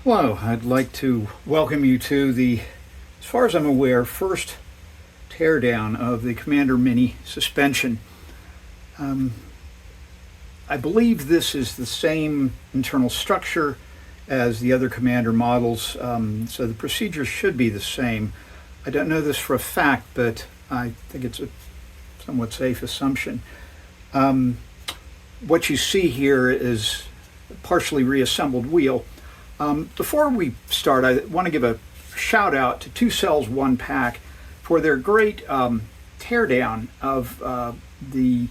Hello, I'd like to welcome you to the, as far as I'm aware, first teardown of the Commander Mini suspension. I believe this is the same internal structure as the other Commander models, so the procedure should be the same. I don't know this for a fact, but I think it's a somewhat safe assumption. What you see here is a partially reassembled wheel. Before we start, I want to give a shout out to Two Cells One Pack for their great teardown of the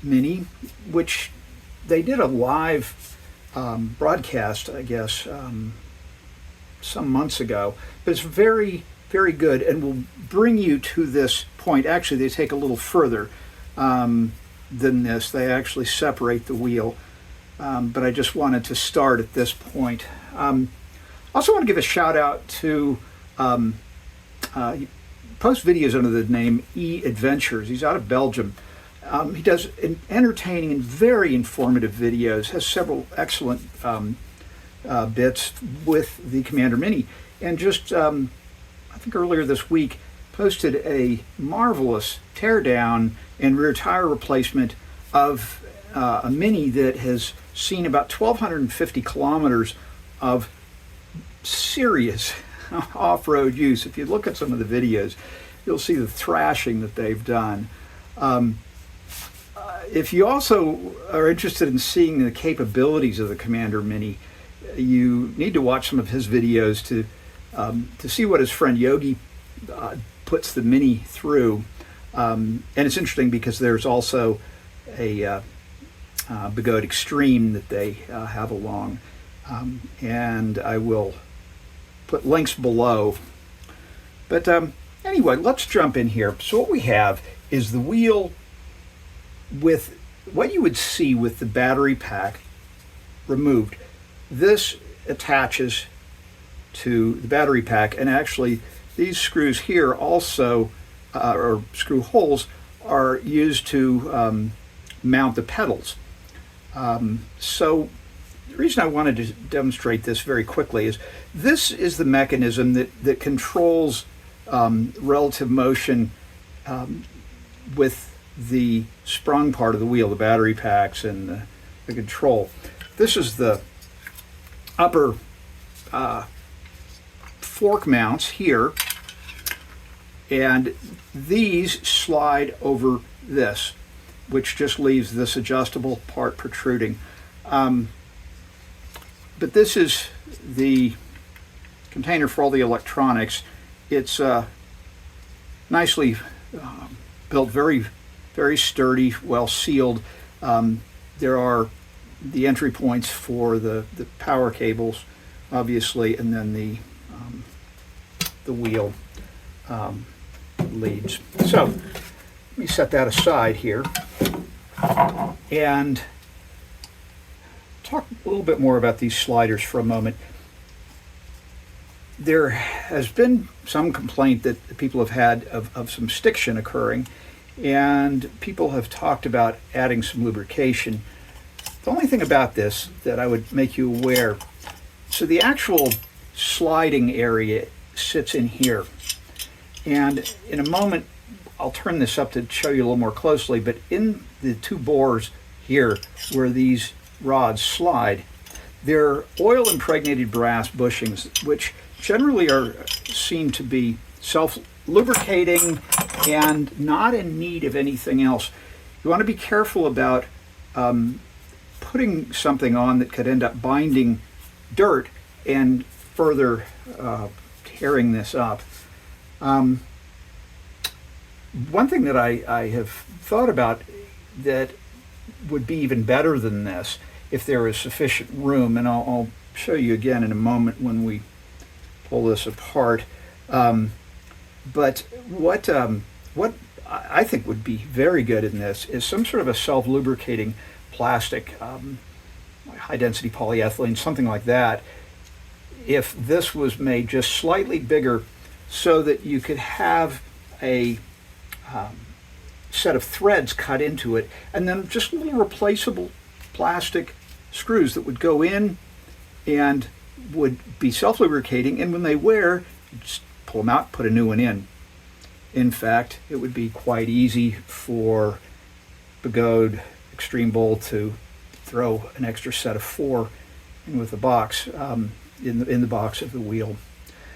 Mini, which they did a live broadcast, I guess, some months ago. But it's very, very good and will bring you to this point. Actually, they take a little further than this. They actually separate the wheel. But I just wanted to start at this point. Also want to give a shout out to post videos under the name E Adventures. He's out of Belgium. He does entertaining and very informative videos, has several excellent bits with the Commander Mini. And just, I think earlier this week, posted a marvelous teardown and rear tire replacement of a Mini that has seen about 1,250 kilometers of serious off-road use. If you look at some of the videos, you'll see the thrashing that they've done. If you also are interested in seeing the capabilities of the Commander Mini, you need to watch some of his videos to see what his friend Yogi puts the Mini through. And it's interesting because there's also a Begode Extreme that they have along, and I will put links below. But anyway, let's jump in here. So what we have is the wheel with what you would see with the battery pack removed. This attaches to the battery pack, and actually these screws here also, or screw holes, are used to mount the pedals. So the reason I wanted to demonstrate this very quickly is this is the mechanism that controls relative motion with the sprung part of the wheel, the battery packs and the control. This is the upper fork mounts here, and these slide over this, which just leaves this adjustable part protruding. But this is the container for all the electronics. It's nicely built, very, very sturdy, well sealed. There are the entry points for the power cables, obviously, and then the wheel leads. So let me set that aside here and talk a little bit more about these sliders for a moment. There has been some complaint that people have had of some stiction occurring, and people have talked about adding some lubrication. The only thing about this that I would make you aware, so the actual sliding area sits in here, and in a moment I'll turn this up to show you a little more closely, but in the two bores here where these rods slide, they're oil impregnated brass bushings, which generally seem to be self-lubricating and not in need of anything else. You want to be careful about putting something on that could end up binding dirt and further tearing this up. One thing that I have thought about that would be even better than this, if there is sufficient room, and I'll show you again in a moment when we pull this apart. But what I think would be very good in this is some sort of a self-lubricating plastic, high-density polyethylene, something like that. If this was made just slightly bigger, so that you could have a set of threads cut into it, and then just little replaceable plastic screws that would go in and would be self-lubricating, and when they wear, just pull them out, put a new one in. In fact, it would be quite easy for Begode Extreme Bowl to throw an extra set of 4 in with the box, in the box of the wheel.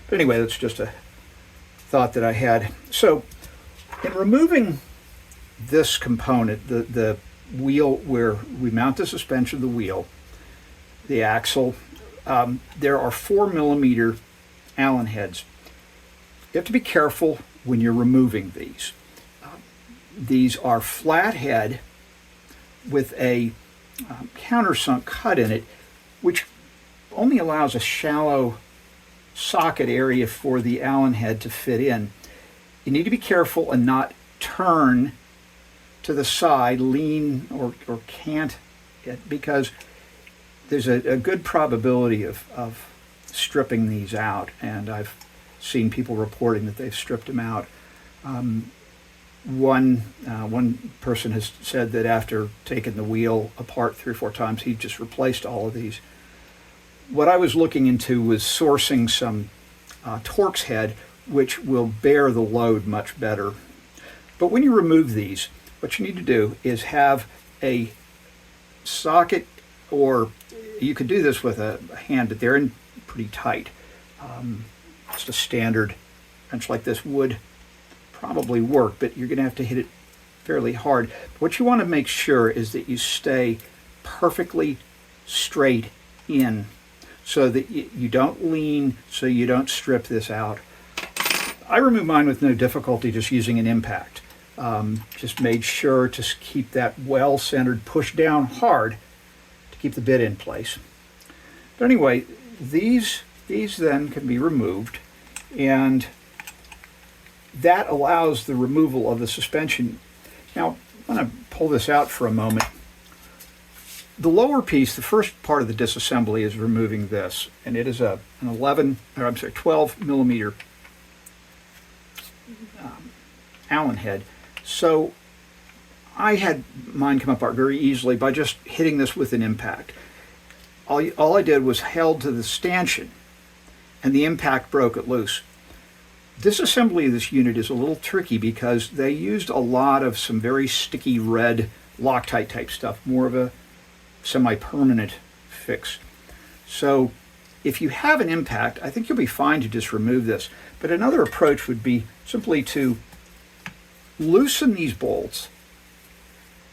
But anyway, that's just a thought that I had. So in removing this component, the wheel where we mount the suspension of the wheel, the axle, there are 4mm Allen heads. You have to be careful when you're removing these. These are flathead with a countersunk cut in it, which only allows a shallow socket area for the Allen head to fit in. You need to be careful and not turn to the side, lean or cant it, because there's a good probability of stripping these out, and I've seen people reporting that they've stripped them out. One person has said that after taking the wheel apart 3 or 4 times, he just replaced all of these. What I was looking into was sourcing some Torx head, which will bear the load much better. But when you remove these, what you need to do is have a socket, or you could do this with a hand, but they're in pretty tight. Just a standard wrench like this would probably work, but you're going to have to hit it fairly hard. What you want to make sure is that you stay perfectly straight in, so that you don't lean, so you don't strip this out. I removed mine with no difficulty, just using an impact. Just made sure to keep that well centered, push down hard to keep the bit in place. But anyway, these then can be removed, and that allows the removal of the suspension. Now, I'm going to pull this out for a moment. The lower piece, the first part of the disassembly, is removing this, and it is an 12mm Allen head. So I had mine come apart very easily by just hitting this with an impact. All I did was held to the stanchion, and the impact broke it loose. Disassembly of this unit is a little tricky because they used a lot of some very sticky red Loctite type stuff, more of a semi-permanent fix. So if you have an impact, I think you'll be fine to just remove this. But another approach would be simply to loosen these bolts,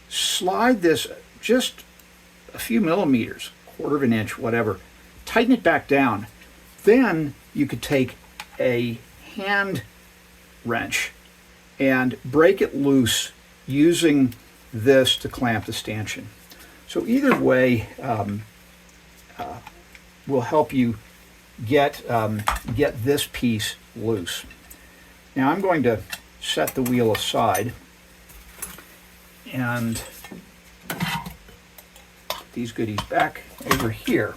slide this just a few millimeters, 1/4 inch, whatever, tighten it back down. Then you could take a hand wrench and break it loose using this to clamp the stanchion. So either way will help you get this piece loose. Now I'm going to set the wheel aside and put these goodies back over here.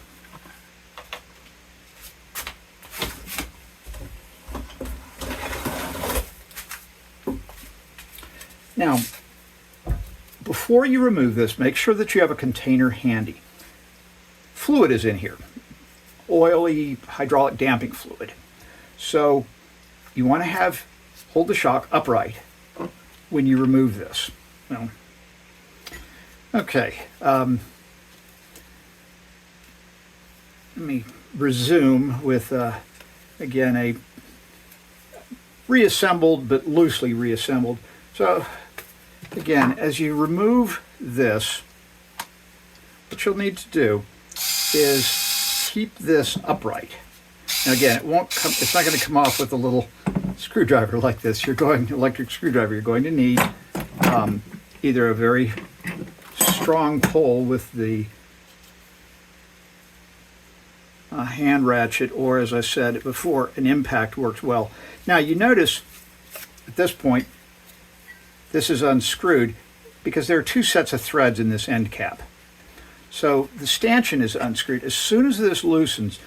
Now, before you remove this, make sure that you have a container handy. Fluid is in here, oily hydraulic damping fluid. So you want to hold the shock upright when you remove this. Well, okay, let me resume with, again, a reassembled but loosely reassembled. So again, as you remove this, what you'll need to do is keep this upright. Now again, it's not going to come off with a little screwdriver like this. Electric screwdriver, you're going to need either a very strong pull with the hand ratchet, or, as I said before, an impact works well. Now you notice at this point, this is unscrewed because there are 2 sets of threads in this end cap. So the stanchion is unscrewed. As soon as this loosens,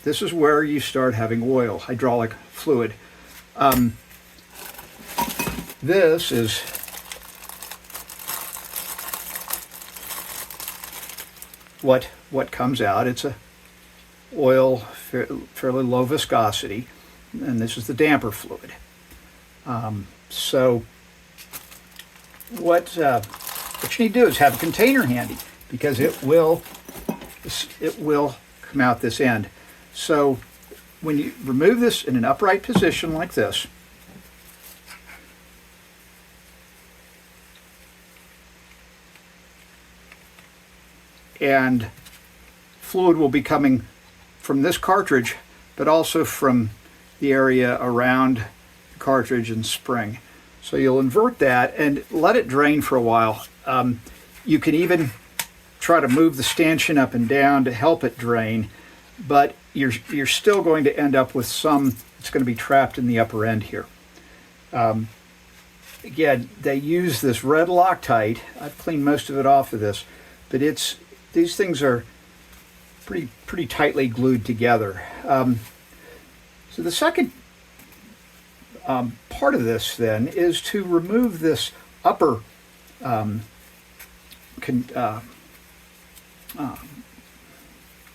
this is where you start having oil, hydraulic fluid. This is what comes out. It's a oil, fairly low viscosity, and this is the damper fluid. So what you need to do is have a container handy, because it will come out this end. So when you remove this in an upright position like this, and fluid will be coming from this cartridge, but also from the area around the cartridge and spring. So you'll invert that and let it drain for a while. You can even try to move the stanchion up and down to help it drain, but you're still going to end up with some that's going to be trapped in the upper end here. Again, they use this red Loctite. I've cleaned most of it off of this, but these things are pretty tightly glued together. So the second part of this then is to remove this upper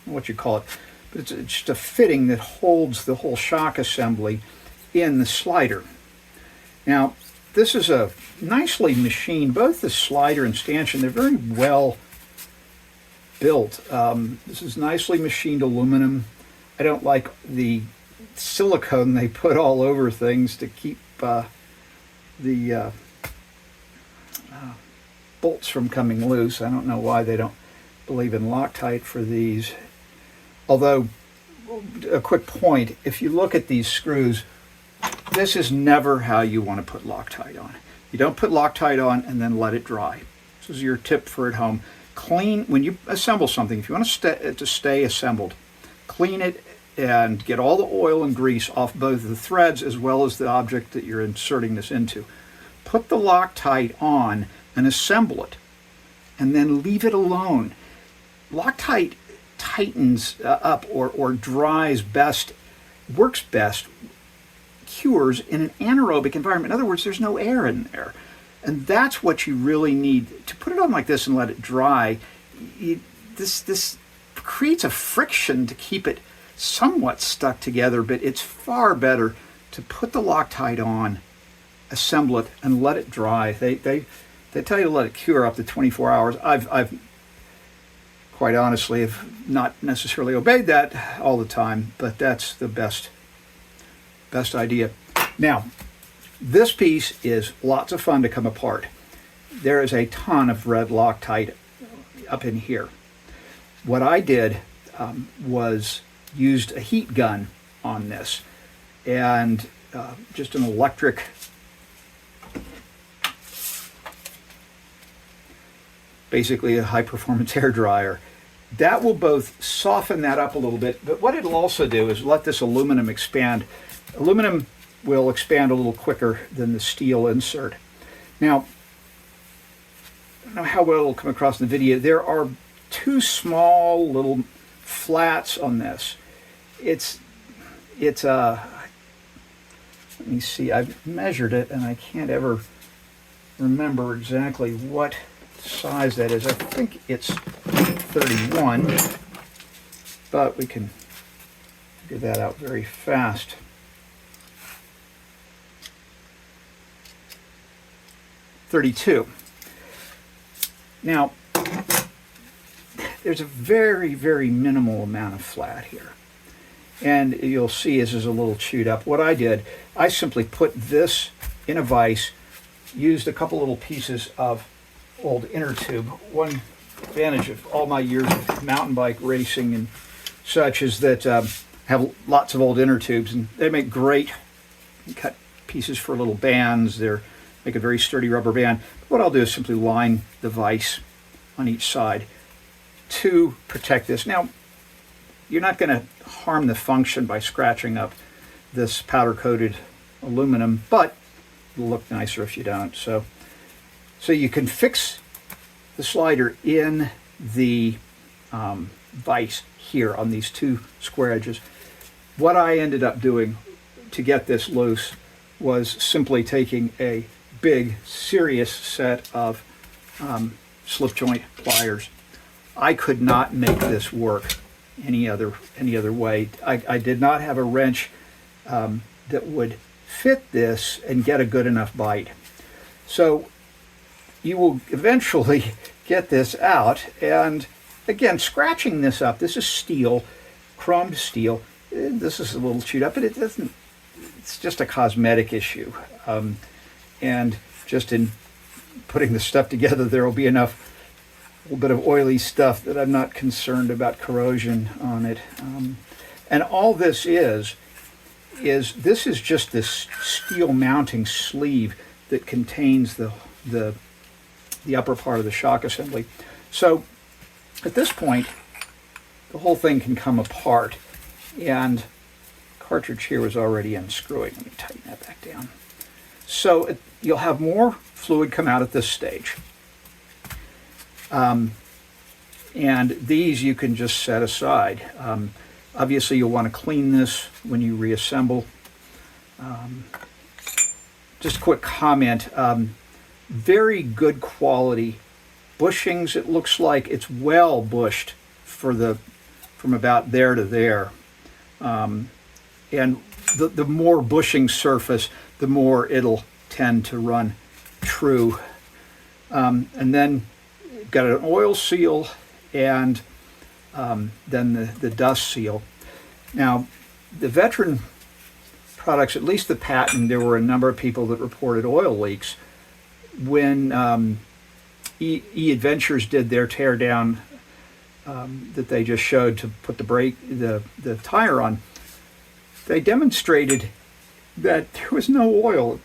what you call it, but it's just a fitting that holds the whole shock assembly in the slider. Now, this is a nicely machined, both the slider and stanchion, they're very well built. This is nicely machined aluminum. I don't like the silicone they put all over things to keep the bolts from coming loose. I don't know why they don't believe in Loctite for these. Although, a quick point, if you look at these screws, this is never how you want to put Loctite on. You don't put Loctite on and then let it dry. This is your tip for at home. Clean, when you assemble something, if you want to stay assembled, clean it and get all the oil and grease off both the threads as well as the object that you're inserting this into. Put the Loctite on and assemble it, and then leave it alone. Loctite tightens up or dries best, works best, cures in an anaerobic environment. In other words, there's no air in there. And that's what you really need. To put it on like this and let it dry, this creates a friction to keep it somewhat stuck together, but it's far better to put the Loctite on, assemble it, and let it dry. They tell you to let it cure up to 24 hours. I've quite honestly have not necessarily obeyed that all the time, but that's the best idea. Now, this piece is lots of fun to come apart. There is a ton of red Loctite up in here. What I did was used a heat gun on this, and just an electric basically a high-performance hair dryer. That will both soften that up a little bit, but what it'll also do is let this aluminum expand. Aluminum will expand a little quicker than the steel insert. Now, I don't know how well it'll come across in the video. There are two small little flats on this. It's let me see, I've measured it and I can't ever remember exactly what size that is. I think it's 31, but we can figure that out very fast. .32. Now, there's a very, very minimal amount of flat here. And you'll see this is a little chewed up. What I did, I simply put this in a vise, used a couple little pieces of old inner tube. One advantage of all my years of mountain bike racing and such is that I have lots of old inner tubes, and they make great cut pieces for little bands. They make a very sturdy rubber band. What I'll do is simply line the vise on each side to protect this. Now, you're not going to harm the function by scratching up this powder-coated aluminum, but it'll look nicer if you don't. So you can fix the slider in the vise here on these two square edges. What I ended up doing to get this loose was simply taking a big, serious set of slip joint pliers. I could not make this work any other way. I did not have a wrench that would fit this and get a good enough bite. So you will eventually get this out, and again, scratching this up, this is steel, chromed steel. This is a little chewed up, but it doesn't, it's just a cosmetic issue. And just in putting the stuff together, there will be enough, a little bit of oily stuff that I'm not concerned about corrosion on it. And all this is this is just this steel mounting sleeve that contains the upper part of the shock assembly. So at this point, the whole thing can come apart, and the cartridge here was already unscrewing. Let me tighten that back down. So you'll have more fluid come out at this stage. And these you can just set aside. Obviously you'll want to clean this when you reassemble. Just a quick comment, very good quality bushings. It looks like it's well bushed from about there to there. And the more bushing surface, the more it'll tend to run true. And then you've got an oil seal and then the dust seal. Now, the veteran products, at least the patent, there were a number of people that reported oil leaks. When E-Adventures did their teardown that they just showed to put the tire on, they demonstrated that there was no oil.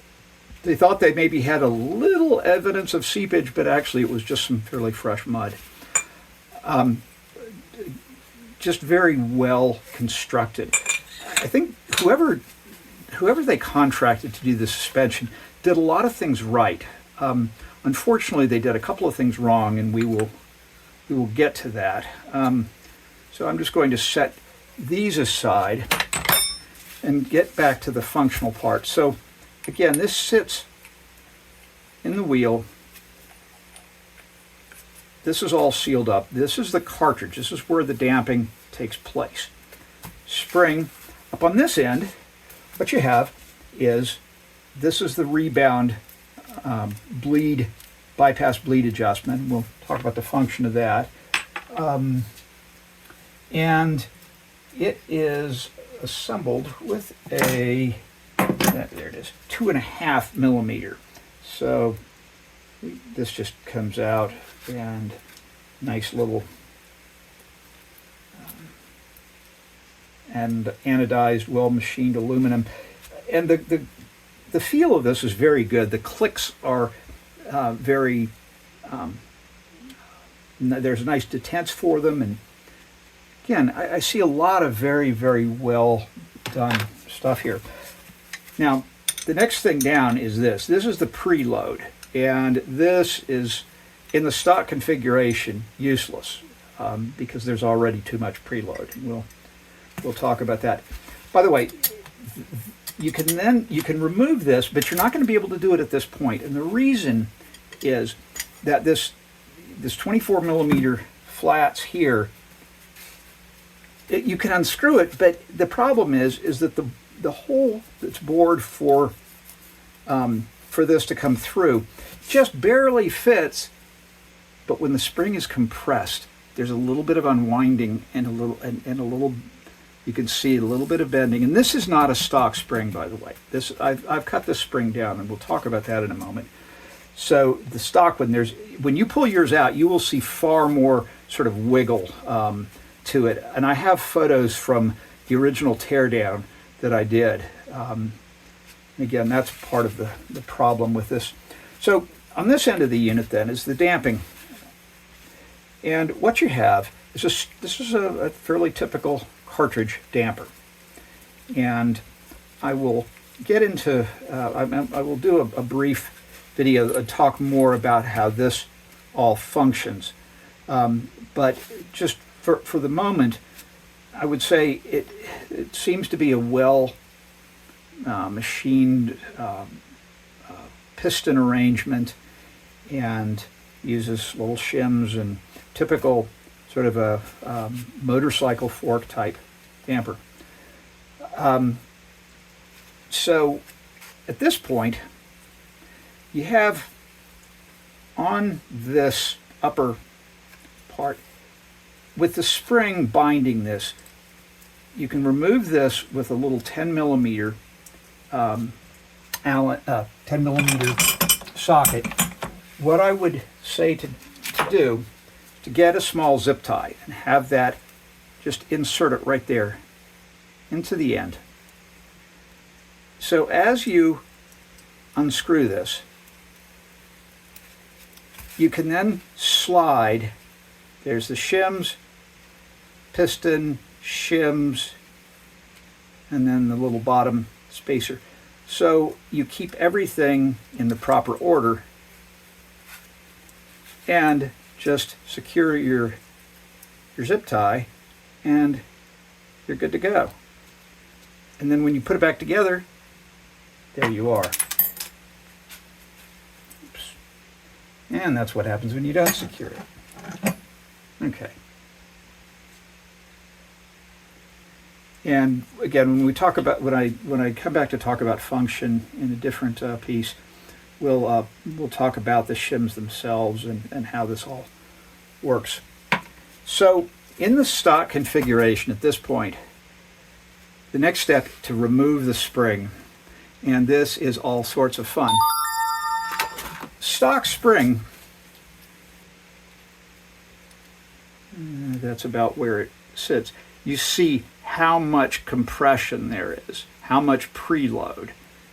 They thought they maybe had a little evidence of seepage, but actually it was just some fairly fresh mud. Just very well constructed. I think whoever they contracted to do the suspension did a lot of things right. Unfortunately, they did a couple of things wrong, and we will get to that. So I'm just going to set these aside and get back to the functional part. So again, this sits in the wheel. This is all sealed up. This is the cartridge. This is where the damping takes place. Spring. Up on this end, what you have is, this is the rebound bypass bleed adjustment. We'll talk about the function of that. And it is assembled with there it is, 2.5 millimeter. So this just comes out, and nice little and anodized, well machined aluminum. And the feel of this is very good. The clicks are very, there's nice detents for them. And again, I see a lot of very, very well done stuff here. Now, the next thing down is this. This is the preload. And this is, in the stock configuration, useless because there's already too much preload. We'll talk about that. By the way, you can remove this, but you're not going to be able to do it at this point. And the reason is that this 24 millimeter flats here, you can unscrew it, but the problem is that the hole that's bored for this to come through just barely fits. But when the spring is compressed, there's a little bit of unwinding and a little you can see a little bit of bending. And this is not a stock spring, by the way. I've cut this spring down, and we'll talk about that in a moment. So the stock, when you pull yours out, you will see far more sort of wiggle to it. And I have photos from the original teardown that I did. Again, that's part of the problem with this. So on this end of the unit then is the damping. And what you have is this is a fairly typical cartridge damper. And I will get into, I will do a brief video and talk more about how this all functions. But just for the moment, I would say it seems to be a well machined piston arrangement, and uses little shims and typical sort sort of a motorcycle fork type damper. So at this point, you have on this upper part, with the spring binding this, you can remove this with a little 10 millimeter 10 millimeter socket. What I would say to do is to get a small zip tie and have that, just insert it right there into the end. So as you unscrew this, you can then slide, there's the shims, piston, shims, and then the little bottom spacer. So you keep everything in the proper order and just secure your zip tie and you're good to go. And then when you put it back together, there you are. Oops. And that's what happens when you don't secure it. Okay. And again, when we talk about, when I come back to talk about function in a different piece, we'll talk about the shims themselves and how this all works. So in the stock configuration at this point, the next step to remove the spring, and this is all sorts of fun. Stock spring, that's about where it sits. You see how much compression there is, how much preload,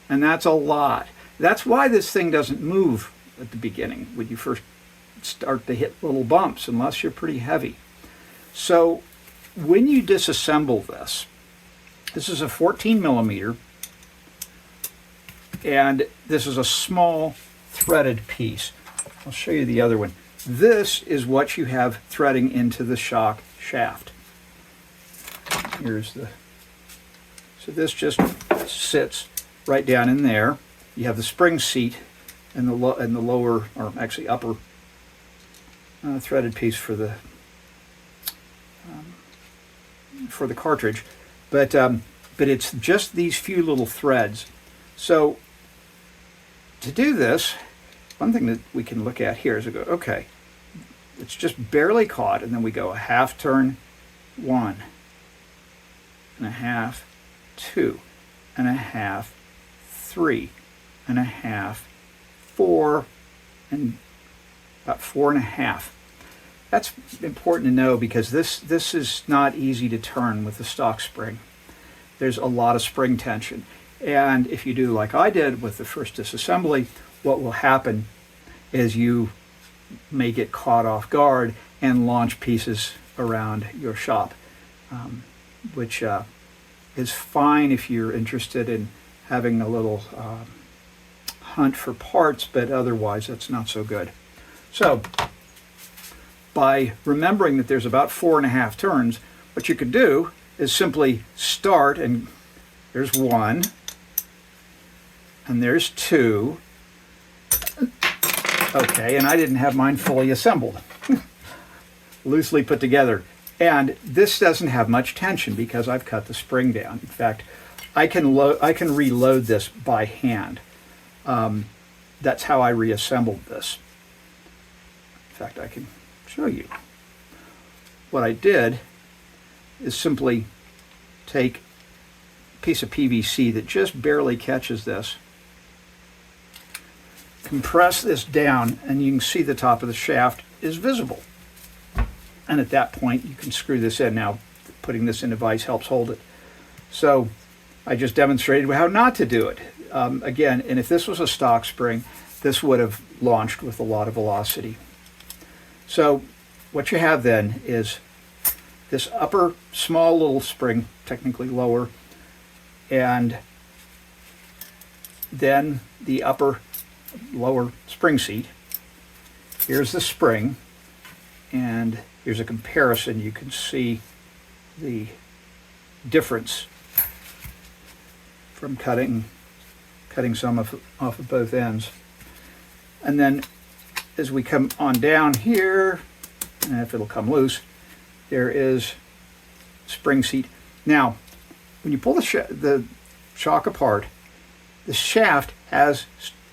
and that's a lot. That's why this thing doesn't move at the beginning when you first start to hit little bumps, unless you're pretty heavy. So when you disassemble this, this is a 14 millimeter, and this is a small threaded piece. I'll show you the other one. This is what you have threading into the shock shaft. Here's the, so this just sits right down in there. You have the spring seat and the lower, or actually upper threaded piece for the cartridge, but it's just these few little threads. So to do this, one thing that we can look at here is we go, okay, it's just barely caught, and then we go a half turn, 1 1/2, 2 1/2, 3 1/2, 4, and about 4 1/2. That's important to know because this is not easy to turn with the stock spring. There's a lot of spring tension. And if you do like I did with the first disassembly, what will happen is you may get caught off guard and launch pieces around your shop, which is fine if you're interested in having a little hunt for parts, but otherwise that's not so good. So by remembering that there's about 4 1/2 turns, what you could do is simply start, and there's 1, and there's 2. Okay, and I didn't have mine fully assembled, loosely put together. And this doesn't have much tension because I've cut the spring down. In fact, I can reload this by hand. That's how I reassembled this. In fact, I can show you. What I did is simply take a piece of PVC that just barely catches this, compress this down, and you can see the top of the shaft is visible. And at that point, you can screw this in. Now, putting this in a vise helps hold it. So I just demonstrated how not to do it. Again, and if this was a stock spring, this would have launched with a lot of velocity. So what you have then is this upper small little spring, technically lower, and then the upper lower spring seat. Here's the spring, and here's a comparison. You can see the difference from cutting some off of both ends. And then as we come on down here, and if it'll come loose, there is spring seat. Now, when you pull the shock apart, the shaft has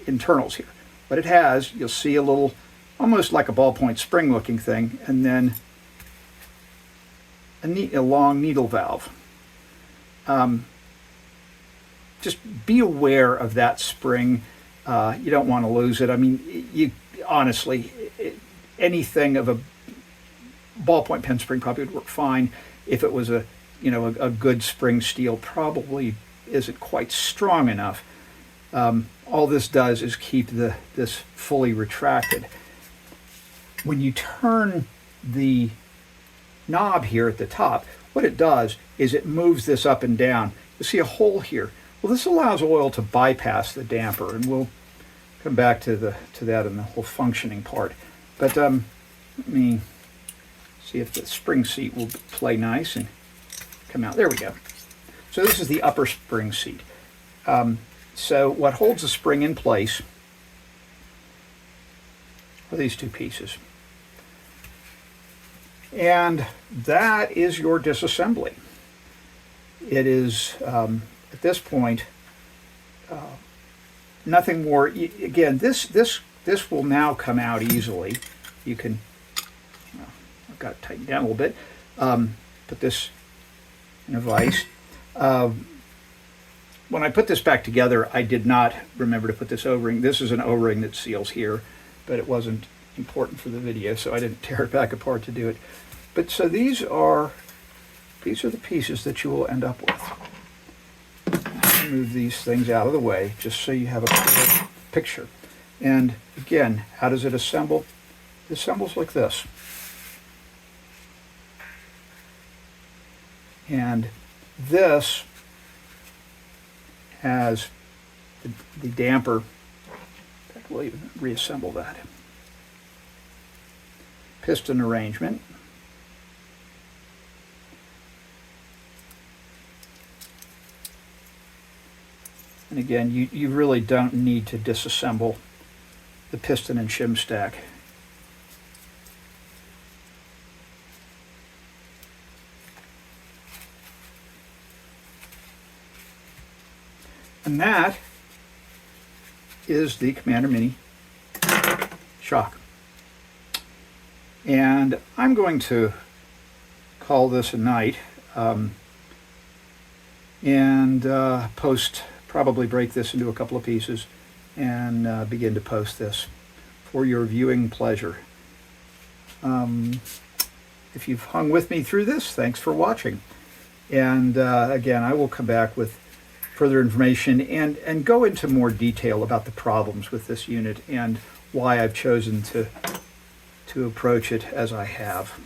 internals here. What it has, you'll see a little, almost like a ballpoint spring looking thing, and then a long needle valve. Just be aware of that spring. You don't want to lose it. I mean, you honestly, anything of a ballpoint pen spring probably would work fine. If it was a good spring steel, probably isn't quite strong enough. All this does is keep this fully retracted. When you turn the knob here at the top, what it does is it moves this up and down. You see a hole here. Well, this allows oil to bypass the damper, and we'll come back to that in the whole functioning part. But let me see if the spring seat will play nice and come out. There we go. So this is the upper spring seat. So what holds the spring in place are these two pieces. And that is your disassembly. It is, at this point, nothing more. Again, this will now come out easily. You can, I've got it tightened down a little bit. Put this in a vise. When I put this back together, I did not remember to put this O-ring. This is an O-ring that seals here, but it wasn't important for the video, so I didn't tear it back apart to do it. But so these are the pieces that you will end up with. Move these things out of the way just so you have a clear picture. And again, how does it assemble? It assembles like this. And this has the damper. In fact, we'll even reassemble that. Piston arrangement. And again, you really don't need to disassemble the piston and shim stack. And that is the Commander Mini shock. And I'm going to call this a night and probably break this into a couple of pieces and begin to post this for your viewing pleasure. If you've hung with me through this, thanks for watching. And again, I will come back with further information and go into more detail about the problems with this unit and why I've chosen to approach it as I have.